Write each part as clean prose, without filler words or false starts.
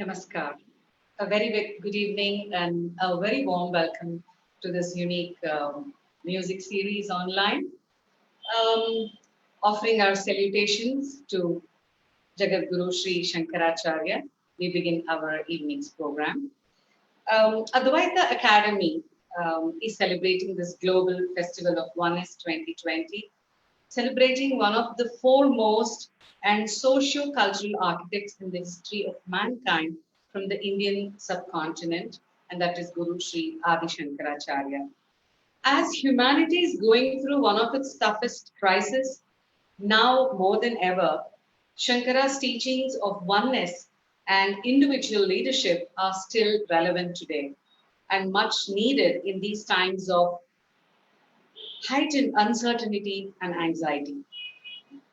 Namaskar. A very good evening and a very warm welcome to this unique music series online. Um, Offering our salutations to Jagat Guru Sri Shankaracharya, we begin our evening's program. Advaita Academy is celebrating this global festival of Oneness 2020, celebrating one of the foremost and socio-cultural architects in the history of mankind from the Indian subcontinent, and that is Guru Sri Adi Shankaracharya. As humanity is going through one of its toughest crises, now more than ever, Shankara's teachings of oneness and individual leadership are still relevant today and much needed in these times of heightened uncertainty and anxiety.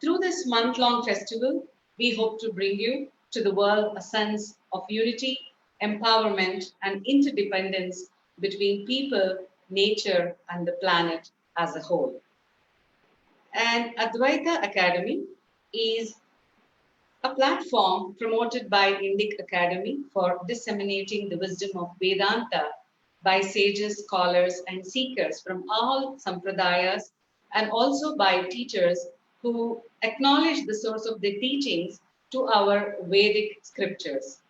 Through this month long festival, we hope to bring you to the world a sense of unity, empowerment, and interdependence between people, nature, and the planet as a whole. And Advaita Academy is a platform promoted by Indic Academy for disseminating the wisdom of Vedanta by sages, scholars, and seekers from all sampradayas, and also by teachers who acknowledge the source of their teachings to our Vedic scriptures.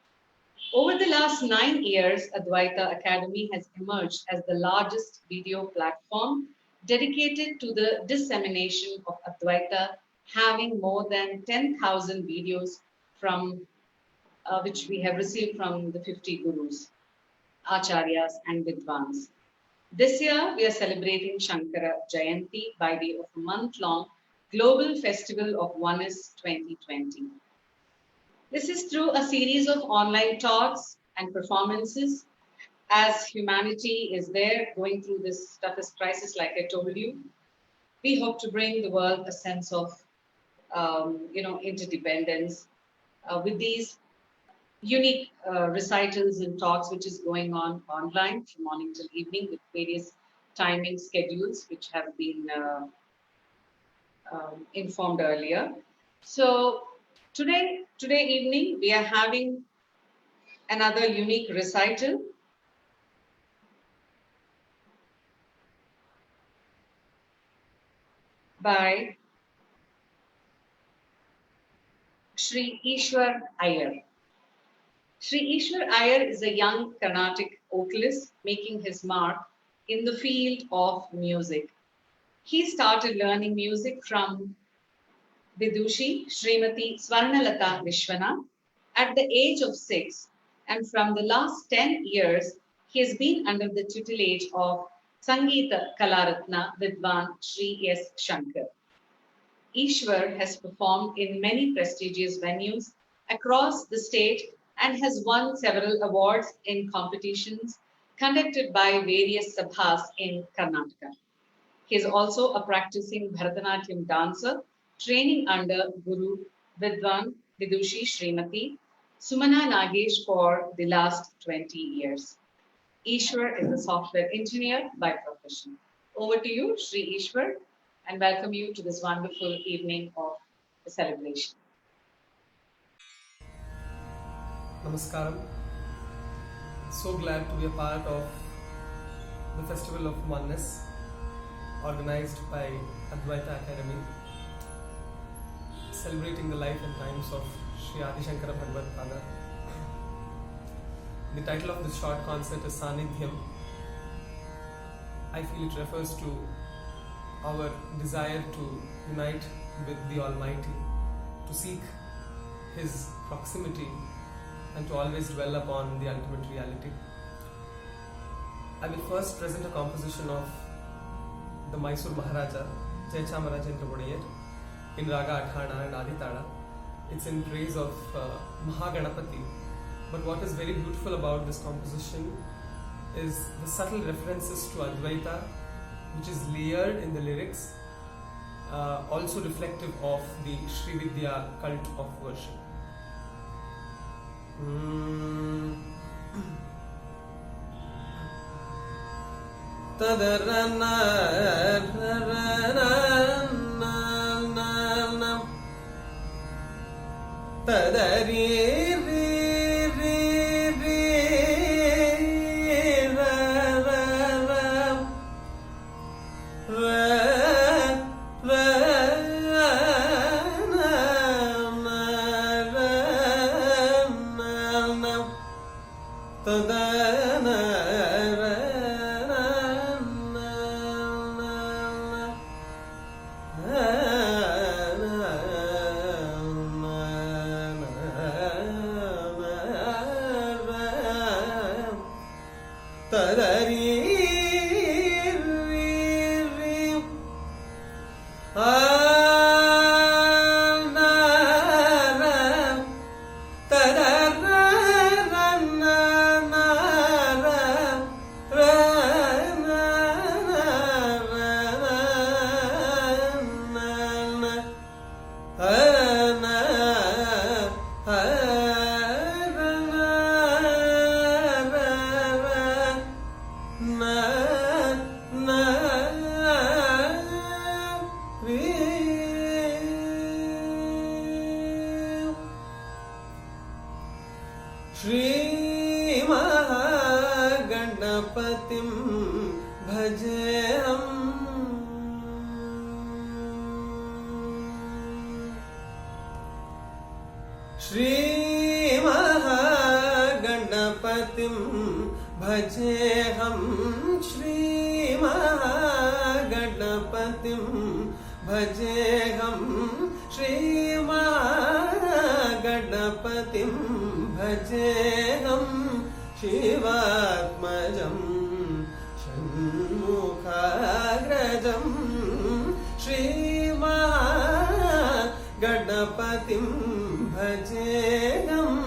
Over the last 9 years, Advaita Academy has emerged as the largest video platform dedicated to the dissemination of Advaita, having more than 10,000 videos from which we have received from the 50 gurus, acharyas, and vidwans. This year, we are celebrating Shankara Jayanti by way of a month-long Global Festival of Oneness 2020. This is through a series of online talks and performances as humanity is there going through this toughest crisis, like I told you. We hope to bring the world a sense of, interdependence with these unique recitals and talks, which is going on online from morning till evening with various timing schedules, which have been informed earlier. So today evening, we are having another unique recital by Sri Ishwar Iyer. Sri Ishwar Iyer is a young Carnatic vocalist making his mark in the field of music. He started learning music from Vidushi Srimati Swarnalata Vishwanath at the age of 6, and from the last 10 years, he has been under the tutelage of Sangeeta Kalaratna Vidwan Sri S. Shankar. Ishwar has performed in many prestigious venues across the state and has won several awards in competitions conducted by various sabhas in Karnataka. He is also a practicing Bharatanatyam dancer, training under Guru Vidwan Vidushi Srimati Sumana Nagesh for the last 20 years. Ishwar is a software engineer by profession. Over to you, Sri Ishwar, and welcome you to this wonderful evening of the celebration. Namaskaram. So glad to be a part of the Festival of Oneness organized by Advaita Academy, celebrating the life and times of Sri Adi Shankara Bhagavad Pada. The title of this short concert is Sanidhyam. I feel it refers to our desire to unite with the Almighty, to seek His proximity, and to always dwell upon the ultimate reality. I will first present a composition of the Mysore Maharaja, Jayachamarajendra Vodiyar, in Raga Athana and Aditala. It's in praise of Mahaganapati. But what is very beautiful about this composition is the subtle references to Advaita, which is layered in the lyrics, also reflective of the Sri Vidya cult of worship. Tadari श्रीमहागणपतिं भजेऽहम्। श्रीमहागणपतिं भजेऽहम्। श्रीमहागणपतिं भजेऽहम्। श्रीमहागणपतिं भजेऽहम्। शिवात्मजं षण्मुखाग्रजं श्रीमहागणपतिं भजेऽहम्।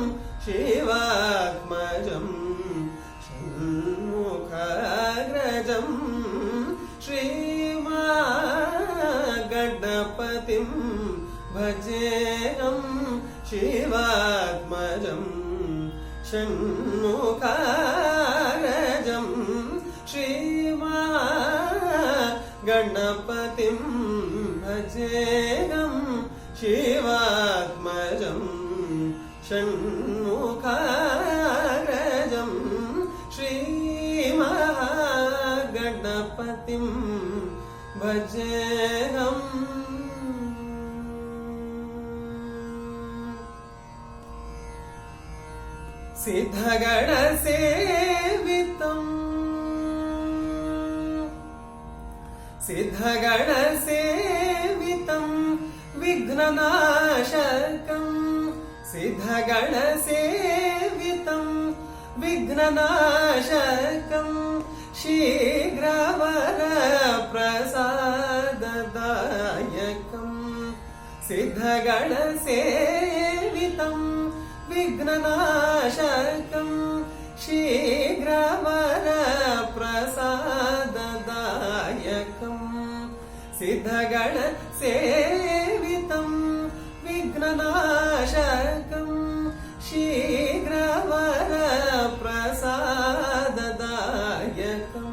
शिवात्मजं षण्मुखाग्रजं श्रीमहागणपतिं भजेऽहम्। शिवात्मजं षण्मुखाग्रजं श्रीमहागणपतिं भजेऽहम्। शिवात्मजं षण्मुखाग्रजं श्रीमहागणपतिं भजेऽहम्। सिद्धगणसेवितं सिद्धगणसेवितं विघ्ननाशकं सिद्धगणसेवितं विघ्ननाशकं शीघ्रवरप्रसाददायकं सिद्धगणसेवितं विघ्ननाशकं शीघ्रवरप्रसाददायकं सिद्धगणसेवितं विघ्ननाशकं शीघ्रवरप्रसाददायकं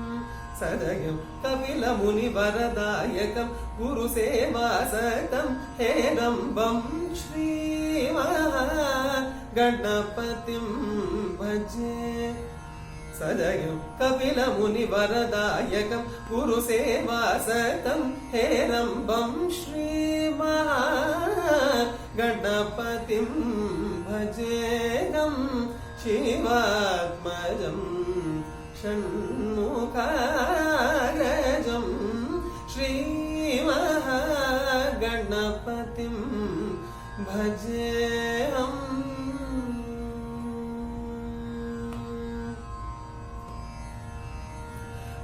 सदयं कपिलमुनिवरदायकं गुरुसेवासकं हेरम्बं श्रीमहागणपतिं भजे। सदयं कपिलमुनिवरदायकं गुरुसेवासकं हेरम्बं श्रीमहागणपतिं भजेऽहम्। शिवात्मजं षण्मुखाग्रजं श्रीमहागणपतिं भजेऽहम्।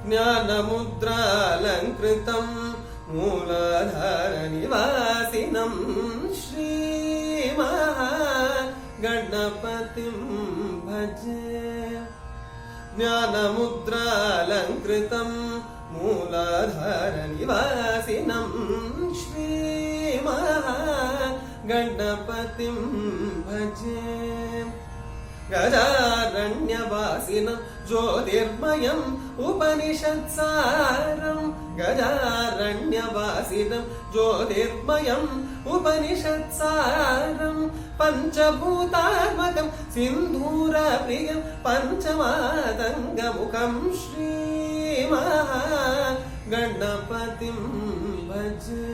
ज्ञानमुद्रालङ्कृतं मूलाधारनिवासिनं श्रीमहागणपतिं भजे। ज्ञानमुद्रालङ्कृतं मूलाधारनिवासिनं श्रीमहागणपतिं भजे। गजारण्यवासिनं ज्योतिर्मयम् उपनिषत्सारं गजारण्यवासिनं ज्योतिर्मयम् उपनिषत्सारं पञ्चभूतात्मकं सिन्धूरप्रियं पञ्चमातङ्गमुखं श्रीमहागणपतिं भजे।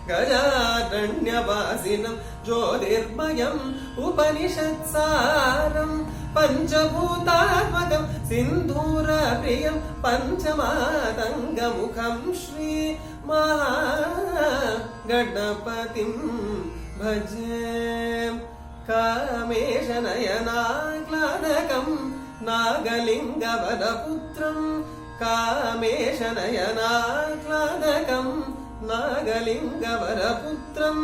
गजारण्यवासिनं ज्योतिर्मयम् उपनिषत्सारम् पञ्चभूतात्मकं सिन्धूरप्रियं पञ्चमातङ्गमुखं श्री महागणपतिं भजे कामेशनयनाह्लादकं नागलिङ्गवरपुत्रं कामेशनयनाह्लादकं नागलिङ्गवरपुत्रं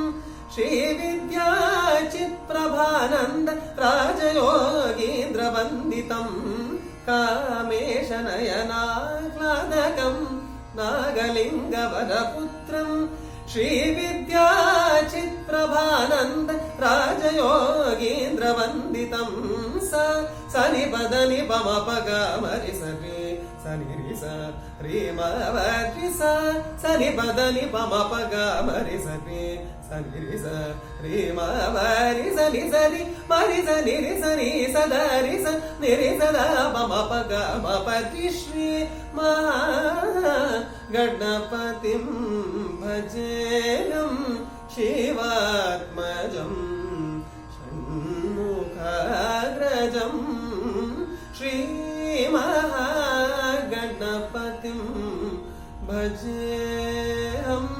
श्रीविद्याचित्प्रभानन्द राजयोगीन्द्रवन्दितं कामेशनयनाह्लादकं नागलिङ्गवरपुत्रं श्रीविद्याचित्प्रभानन्द राजयोगीन्द्रवन्दितं सनिपदनि पमपगामरि सरि सनि स रीमवरि स सनिपदनि पमपगामरि सरि सनि स रीमवरि सनि सरि मरि सनि रि सनि सदरि स निरि सदा पमपगामपति Shri महागणपतिं भजेयं शिवात्मजं षण्मुखाग्रजं श्रीमहागणपतिं भजेयम्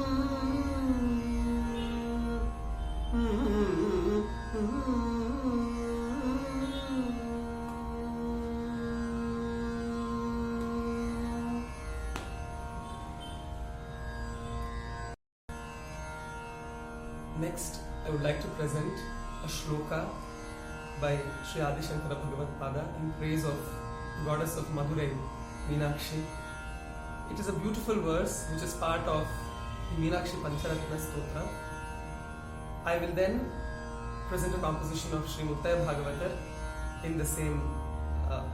Next, I would like to present a shloka by Sri Adi Shankara Bhagavad Pada in praise of goddess of Madurai, Meenakshi. It is a beautiful verse which is part of the Meenakshi Pancharatna Stotra. I will then present a composition of Sri Muttaya Bhagavatar in the same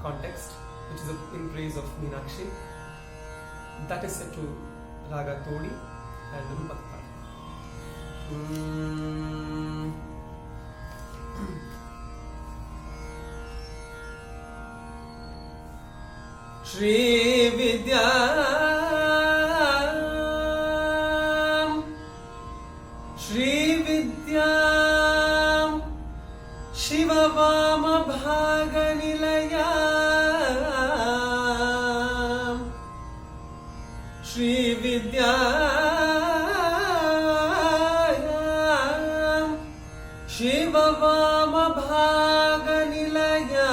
context, which is in praise of Meenakshi. That is set to Raga Todi and Rupak. Shri विद्या शिववाम भागनिलया श्री विद्या शिववाम भागनिलया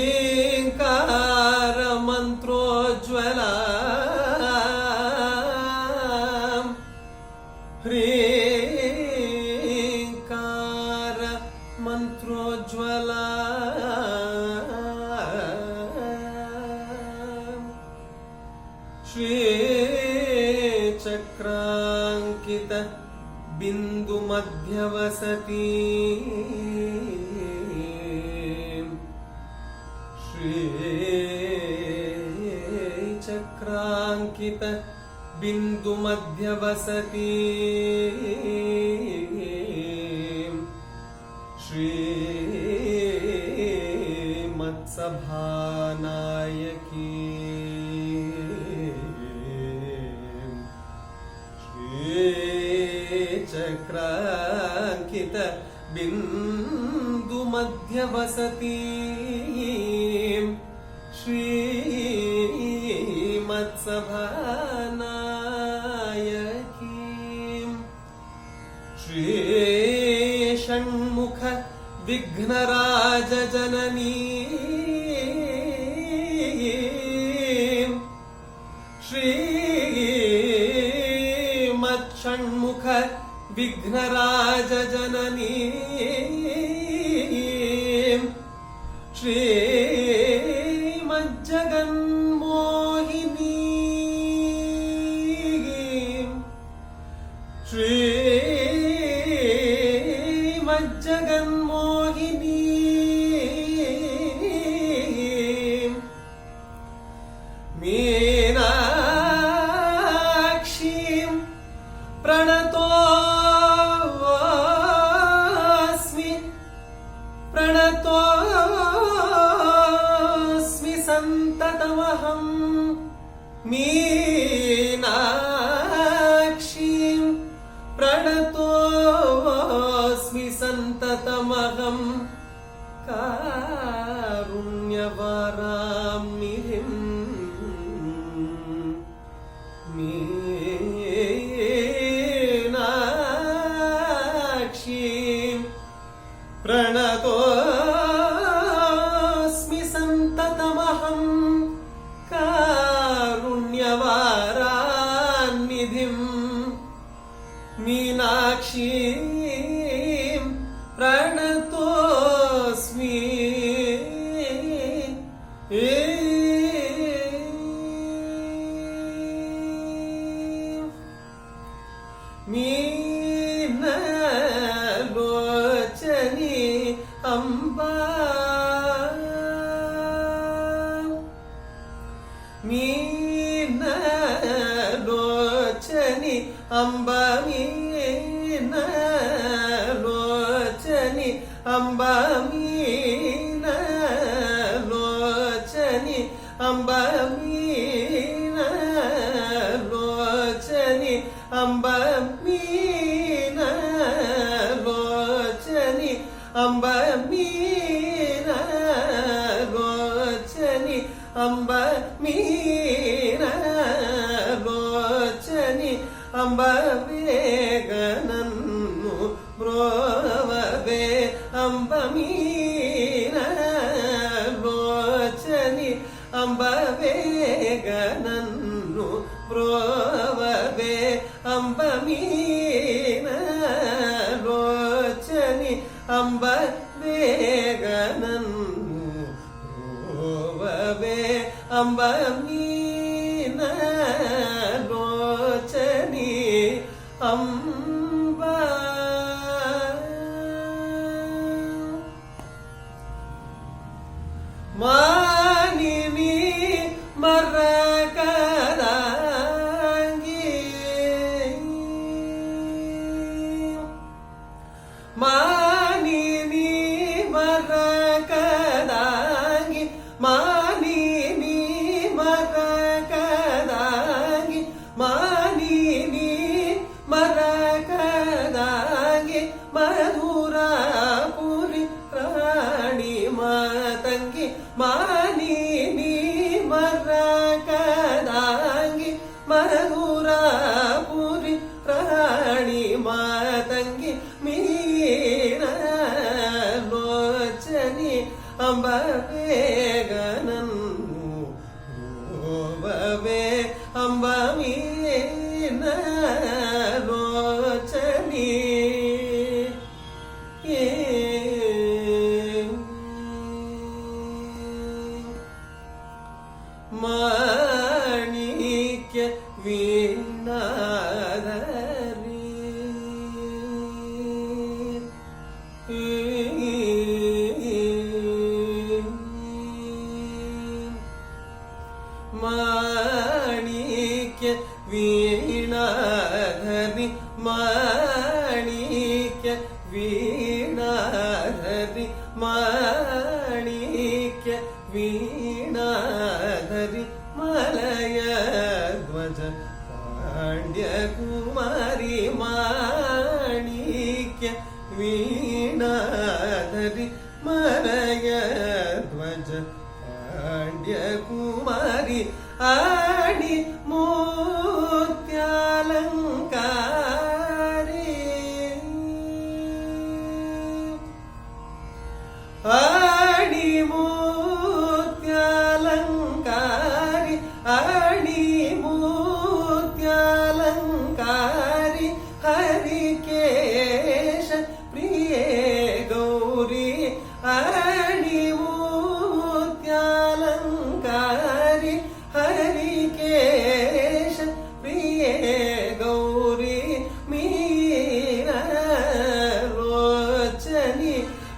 ह्रीङ्कार मन्त्रोज्ज्वला ह्रीङ्कार मन्त्रोज्ज्वला श्रीचक्राङ्कित बिन्दुमध्यवसती श्रीचक्राङ्कित बिन्दुमध्यवसती श्रीमत्सभानायकी श्रीचक्राङ्कित बिन्दुमध्यवसती श्रीमत्सभानायकी श्रीषण्मुख विघ्नराजजननी श्रीमत्षण्मुख विघ्नराजजननी श्रीमज्जगन्मोहिनी श्रीमज्जगन्मोहिनी मीनाक्षीं प्रणतोऽस्मि सन्ततमहं सततमहं कारुण्यवाराम्निधिं मीनाक्षीं प्रणतोऽस्मि सन्ततमहं कारुण्यवारान्निधिं मीनाक्षीं प्रणतोऽस्मि मीनलोचनी अम्बा मीनलोचनी अम्बा मीनलोचनी अम्बा मीनलोचनी अम्बा मीनलोचनी अम्बा मीनलोचनी अम्बा मीनलोचनी अम्बा मीनलोचनी अम्बा वेगनन्नु ब्रोववे अम्बा मीनलोचनी अम्बा वेगनन्नु ब्रोववे अम्बा मीनलोचनी अम्बा वेगनन्नु ब्रोववे अम्बा मीनलोचनी अम्बा मानिनी मरकदांगी मानिनी मरकदांगी मानिनी मरकदांगी मानिनी मरकदांगी मधुरापुरी राणी मातंगी मानिनी मरकदांगी मधुरापुरी राणी मातंगी मीनलोचनी अम्बा वेगनन्नु ब्रोववे अम्बा मीनलोचनी माणिक्य वीणाधरी माणिक्य वीणाधरी माणिक्य वीणाधरी माणिक्य वीणाधरी Malay ध्वज पाण्ड्यकुमारी माणिक्य वीणाधरी Malay ध्वज पाण्ड्यकुमारी आणि मोत्यालङ्कारी आणि मोत्यालङ्कारी आणि मोत्यालङ्कारी हरिकेश प्रिये गौरी आणि मोत्यालङ्कारी हरिकेश प्रिये गौरी मीनलोचनी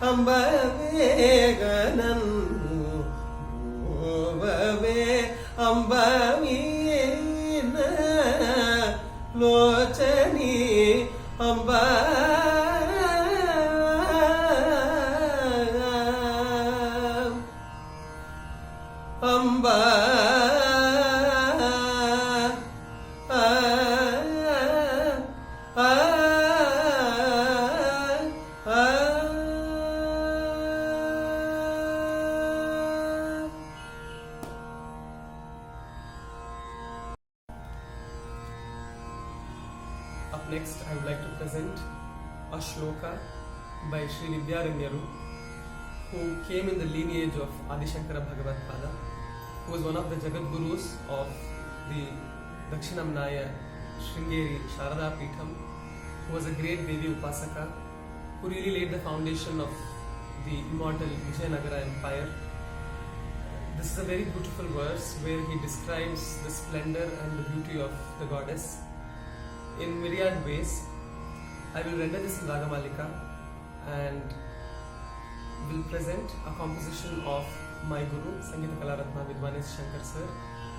अम्बा वेगनन्नु ब्रोववे अम्बा मीनलोचनी अम्बा अम्बा आ next I would like to present a shloka by Sri Vidyaranyaru, who came in the lineage of Adi Shankara Bhagavatpada, who was one of the Jagat Gurus of the Dakshinamnaya Sringeri Sharada Peetham, who was a great Devi Upasaka, who really laid the foundation of the immortal Vijayanagara Empire. This is a very beautiful verse where he describes the splendor and the beauty of the goddess in myriad ways. I will render this in Ragamalika and will present a composition of my Guru, Sangeeta Kalaratna Vidwanesh Shankar Sir,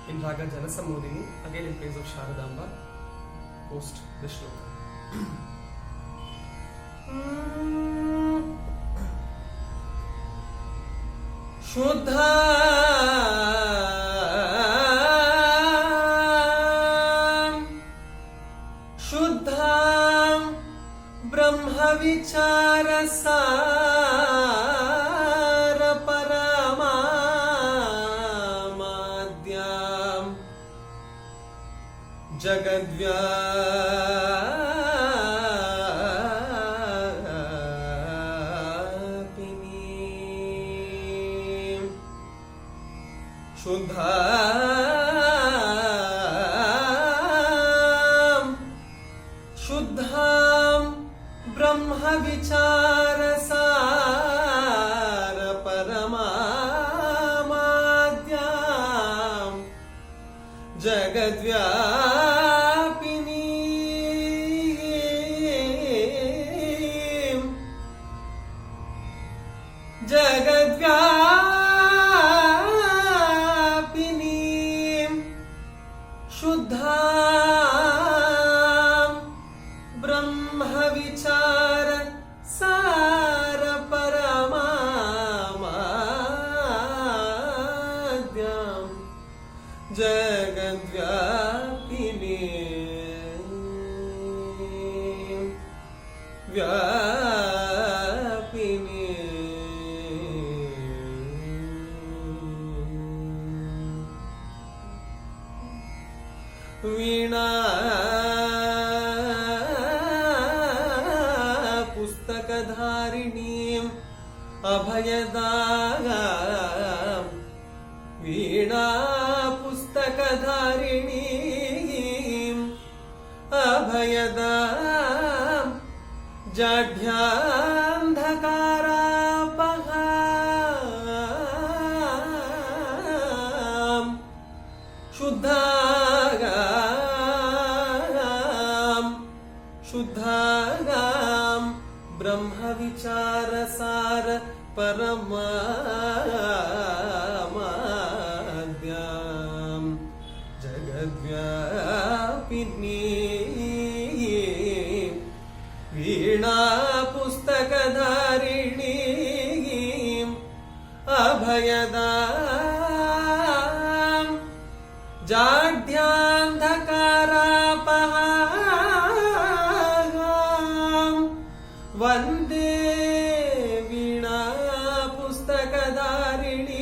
in Raga Janasamodini, again in praise of Sharadamba, post the shloka. शुद्धां ब्रह्मविचारसार परमाद्यां जगद्व्यापिनीं शुद्धां ब्रह्मविचारसार परमाद्यां जगद्व्यापिनीं शुद्धां ब्रह्मविचार सार परमाद्यां जगद्व्यापिनीं वीणा पुस्तकधारिणीं अभयदां वीणा पुस्तकधारिणीं अभयदां जाढ्यान्धकारापहां शुद्धां ब्रह्मविचारसार परमाद्यां जगद्व्यापिनीं वीणा पुस्तकधारिणीं अभयदां जाढ्यान्धकारापहां वन्दे वीणा पुस्तकधारिणीं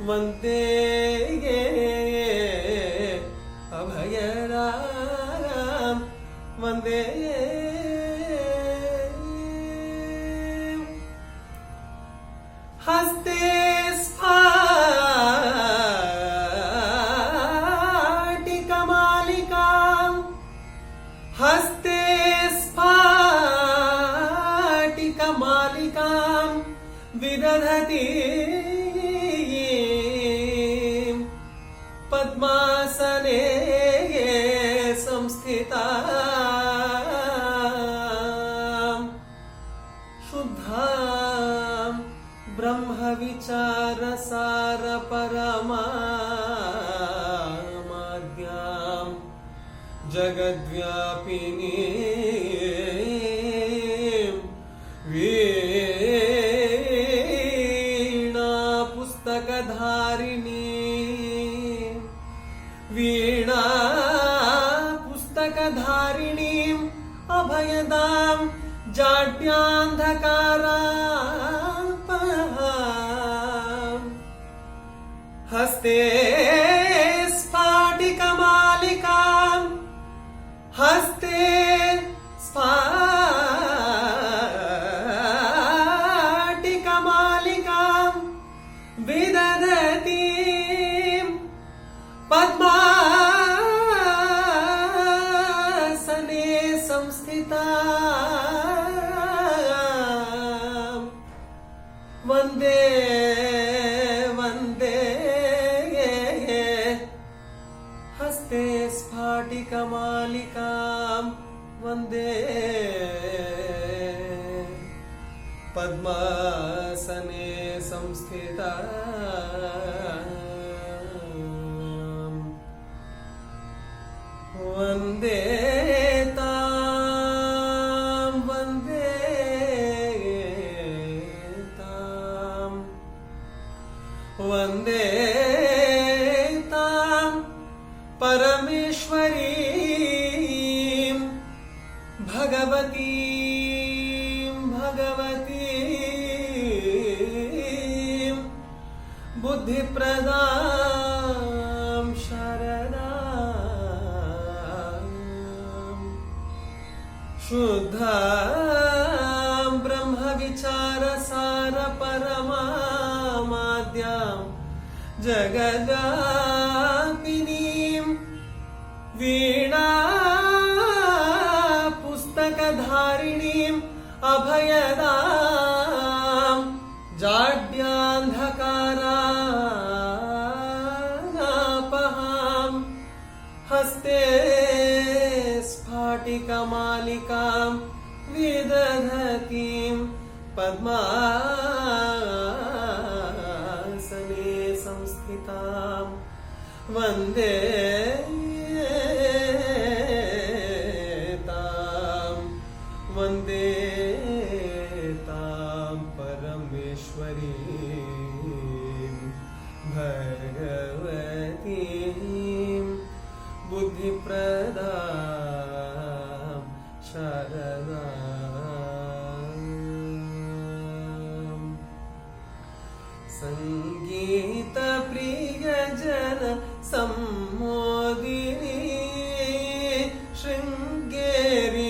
वन्दे अभयदां वन्दे हस्ते स्फाटिकमालिकां हस्ते स्फाटिकमालिकां विदधति पद्मासने संस्थितां शुद्धां ब्रह्मविचारसार परमाद्यां जगद्व्यापिनीं वीणा पुस्तकधारिणीं वीणा पुस्तकधारिणीं अभयदां जाड्यान्धकारापहां हस्ते स्फाटिकमालिकां पद्मासने संस्थिता वन्दे तां वन्दे तां परमेश्वरीं भगवतीं बुद्धिप्रदां शरदां शुद्धां ब्रह्मविचारसार परमामाद्यां जगदापिनीं वीणा पुस्तकधारिणीम् अभयदां जाड्यान्धकारापहां हस्ते स्फाटिकमालिकां विदधतीं पद्मासने संस्थितां वन्दे वन्दे तां परमेश्वरीं भगवतीं बुद्धिप्रदां शरदां संगीतप्रियजन सम्मोदिनी शृङ्गेरी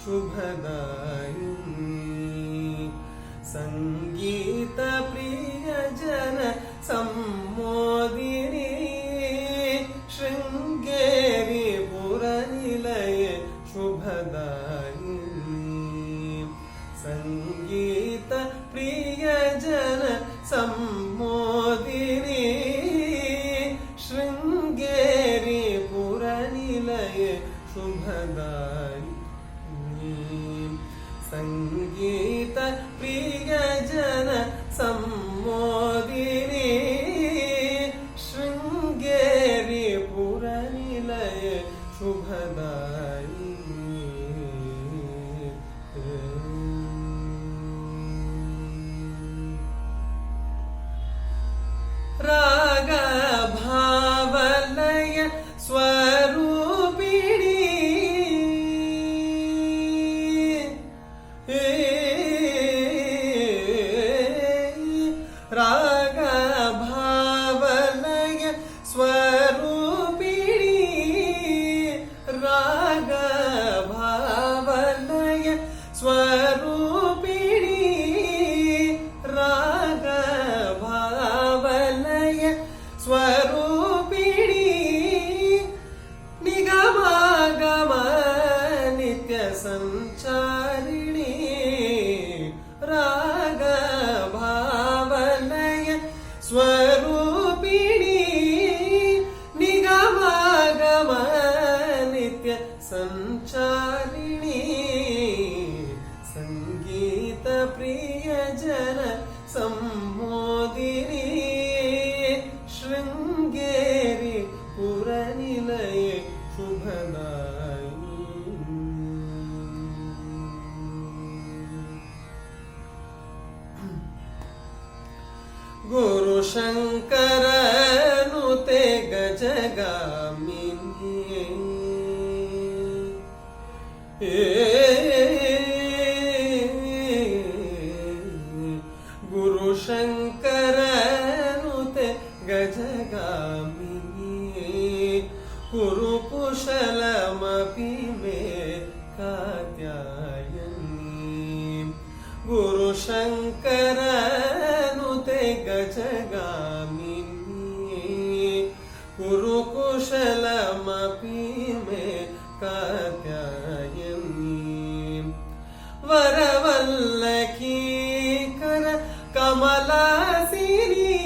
शुभदायिनी संगीत प्रियजन सम्मोदिनी शृङ्गेरी पुरनिलय शुभदायिनी संगीत प्रियजन सम्मोदिनी शृङ्गेरी पुरनिलय शुभदायिनी संगीत प्रियजन सम्मोदिनी शृङ्गेरी पुरनिलय शुभदायिनी राग भावलय स्वरूपिणी राग भावलय स्वरूपिणी राग भावलय स्वरूपिणी राग भावलय स्वरूपिणी निगमागम नित्य संचारिणी राग भावलय स्वरूपिणी निगमागम नित्य संचारिणी संगीत प्रियजन सम्मोदिनी शृङ्गेरी पुरनिलय शुभदायिनी गुरु शंकर नुते गजगामिनी गुरु शंकर नुते गजगामिनी कुरु कुशलमपि मे कात्यायनी गुरु शंकर नुते गजगामिनी कुरु कुशलमपि मे कात्यायनी वरवल्लकी कर कमलासिनी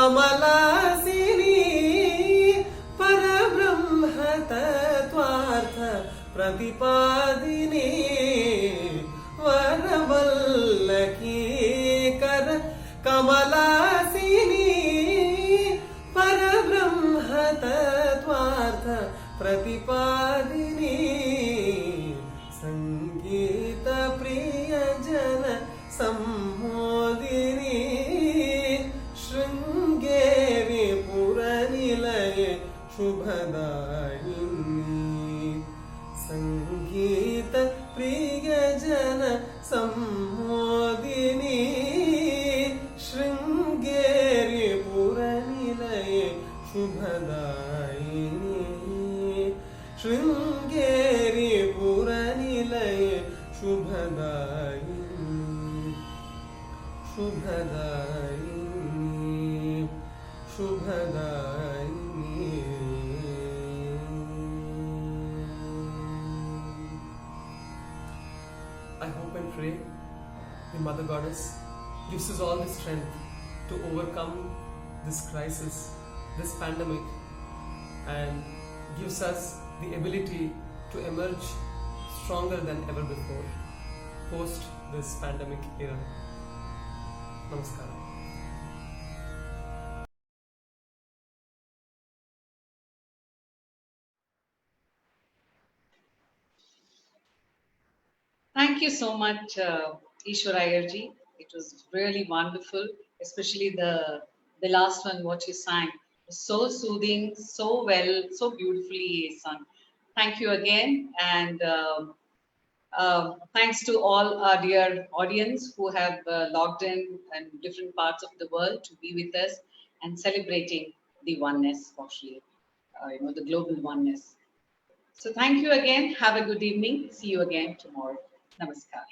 कमलासिनी परब्रह्म तत्त्वार्थ प्रतिपादिनी वरवल्लकी कर कमलासिनी परब्रह्म तत्त्वार्थ प्रतिपादिनी संगीत प्रिय जन सम्मोदिनी शृंगेरी पुरनिलय शुभदायिनी संगीत प्रिय जन सम्मोदिनी Sringeri पुरनिलय शुभदायिनी Sringeri पुरनिलय शुभदायिनी शुभदायिनी शुभदायिनी. I hope and pray the Mother Goddess gives us all the strength to overcome this crisis, this pandemic, and gives us the ability to emerge stronger than ever before post this pandemic era. Namaskar. Thank you so much, Ishwar Ayerji. It was really wonderful, especially the last one, what you sang. So soothing, so well, so beautifully sung. Thank you again, and thanks to all our dear audience who have logged in and different parts of the world to be with us and celebrating the oneness, actually, the global oneness. So thank you again. Have a good evening. See you again tomorrow. Namaskar.